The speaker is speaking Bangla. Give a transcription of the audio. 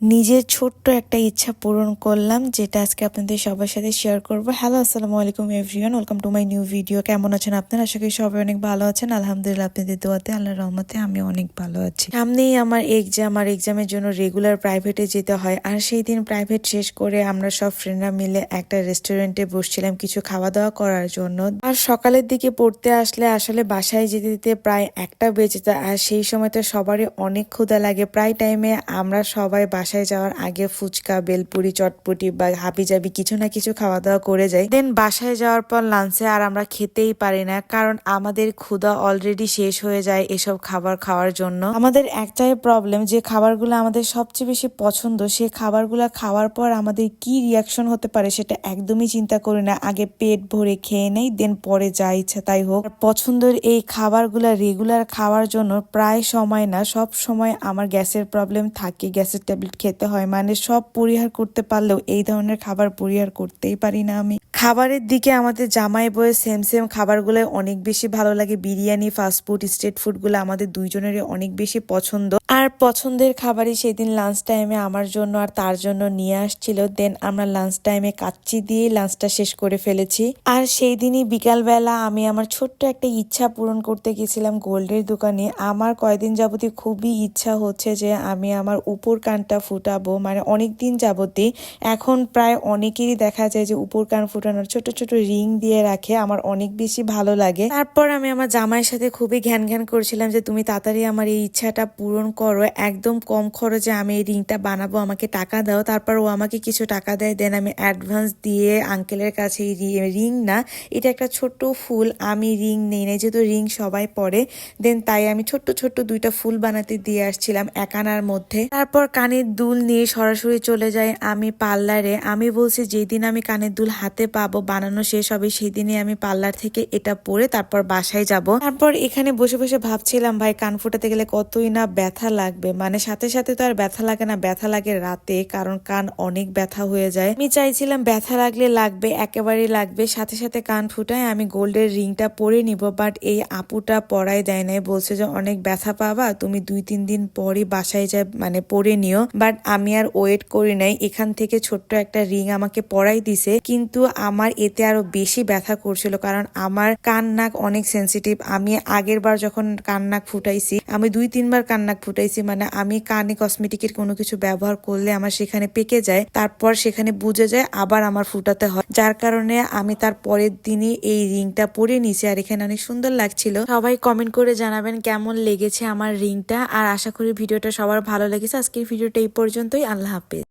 নিজের ছোট্ট একটা ইচ্ছা পূরণ করলাম, যেটা আজকে আপনাদের সবার সাথে শেয়ার করব। হ্যালো, আসসালামু আলাইকুম everyone, welcome to my new video. কেমন আছেন আপনারা? আশা করি সবাই অনেক ভালো আছেন। আলহামদুলিল্লাহ, আপনাদের দোয়াতে আল্লাহর রহমতে আমি অনেক ভালো আছি। সামনেই আমার এক্সাম, আর এক্সামের জন্য রেগুলার প্রাইভেটে যেতে হয়। আর সেই দিন প্রাইভেট শেষ করে আমরা সব ফ্রেন্ডরা মিলে একটা রেস্টুরেন্টে বসছিলাম কিছু খাওয়া দাওয়া করার জন্য। আর সকালের দিকে পড়তে আসলে আসলে বাসায় যেতে যেতে প্রায় 1টা বেজে যায়। আর সেই সময় তো সবারই অনেক ক্ষুধা লাগে। প্রায় টাইমে আমরা সবাই বাসায় যাওয়ার আগে ফুচকা, বেলপুরি, চটপটি বা হাবিজাবি কিছু না কিছু খাওয়া দাওয়া করে যাই। দেন বাসায় যাওয়ার পর লাঞ্চে আর আমরা খেতেই পারি না, কারণ আমাদের ক্ষুধা অলরেডি শেষ হয়ে যায় এসব খাবার খাওয়ার জন্য। আমাদের একটাই প্রবলেম, যে খাবারগুলো আমাদের সবচেয়ে বেশি পছন্দ, সেই খাবারগুলো খাওয়ার পর আমাদের কি রিয়াকশন হতে পারে সেটা একদমই চিন্তা করি না। আগে পেট ভরে খেয়ে নেই, দেন পরে যা ইচ্ছা তাই হোক। পছন্দের এই খাবারগুলো রেগুলার খাওয়ার জন্য প্রায় সময় না, সব সময় আমার গ্যাসের প্রবলেম থাকে, গ্যাসের ট্যাবলেট খেতে হয়। মানে সব পরিহার করতে পারলেও এই ধরনের খাবার পরিহার করতেই পারি না আমি। খাবারের দিকে আমাদের জামাই বয়ে সেম সেম খাবারগুলো অনেক বেশি ভালো লাগে। বিরিয়ানি, ফাস্টফুড, স্ট্রিট ফুডগুলো আমাদের দুইজনেরই অনেক বেশি পছন্দ। আর পছন্দের খাবারই সেদিন লাঞ্চ টাইমে আমার জন্য আর তার জন্য নিয়ে আসছিল। দেন আমরা লাঞ্চ টাইমে কাচ্চি দিয়ে লাঞ্চটা শেষ করে ফেলেছি। আর সেই দিনই বিকালবেলা আমি আমার ছোট্ট একটা ইচ্ছা পূরণ করতে গেছিলাম গোল্ডের দোকানে। আমার কয়দিন যাবতীয় খুবই ইচ্ছা হচ্ছে যে আমি আমার উপর কানটা ফুটাবো, মানে অনেকদিন যাবতই। এখন প্রায় অনেকেরই দেখা যায় যে উপর কান ফুটানোর ছোট ছোট রিং দিয়ে রাখে, আমার অনেক বেশি ভালো লাগে। তারপর আমি আমার জামাইয়ের সাথে খুবই ঘ্যান ঘ্যান করছিলাম যে তুমি তাড়াতাড়ি আমার এই ইচ্ছাটা পূরণ করো, একদম কম খরচে আমি এই রিংটা বানাবো, আমাকে টাকা দাও। তারপর ও আমাকে কিছু টাকা দেয়, দেন আমি অ্যাডভান্স দিয়ে আঙ্কেলের কাছে রিং না, এটা একটা ছোট্ট ফুল, আমি রিং নেই নাই, যেহেতু রিং সবাই পরে। দেন তাই আমি ছোট্ট ছোট্ট 2টা ফুল বানাতে দিয়ে আসছিলাম এক আনার মধ্যে। তারপর কানের দুল নিয়ে সরাসরি চলে যাই আমি পার্লারে। আমি বলছি যেদিন আমি কানের দুল হাতে পাবো, বানানো শেষ হবে, সেই দিনই আমি পার্লার থেকে এটা পরে তারপর বাসায় যাব। তারপর এখানে বসে বসে ভাবছিলাম ভাই কান ফুটাতে গেলে কতই না ব্যথা লাগবে। মানে সাথে সাথে তো আর ব্যথা লাগে না, ব্যথা লাগে রাতে, কারণ কান অনেক ব্যথা হয়ে যায়। আমি চাইছিলাম ব্যথা লাগলে লাগবে, একেবারেই লাগবে, সাথে সাথে কান ফুটায় আমি গোল্ডের রিংটা পরে নিব। বাট এই আপুটা পরাই দেয় নাই, বলছে যে অনেক ব্যথা পাবা, তুমি 2-3 দিন পরই বাসায় যায় মানে পরে নিও। বাট আমি আর ওয়েট করি নাই, এখান থেকে ছোট্ট একটা রিং আমাকে পরাই দিছে। কিন্তু আমার এতে আরো বেশি ব্যথা করছিল, কারণ আমার কান নাক অনেক সেন্সিটিভ। আমি আগের বার যখন কান নাক ফুটাইছি, আমি 2-3 বার কান নাক ফুটাইছি। মানে আমি কানে কসমেটিকের কোনো কিছু ব্যবহার করলে আমার সেখানে পেকে যায়, তারপর সেখানে বুঝে যায়, আবার আমার ফুটাতে হয়। যার কারণে আমি তার পরের দিনই এই রিংটা পরে নিছি। আর এখানে অনেক সুন্দর লাগছিল। সবাই কমেন্ট করে জানাবেন কেমন লেগেছে আমার রিংটা। আর আশা করি ভিডিওটা সবার ভালো লেগেছে। আজকের ভিডিওটা এই পর্যন্তই। আল্লাহ হাফেজ।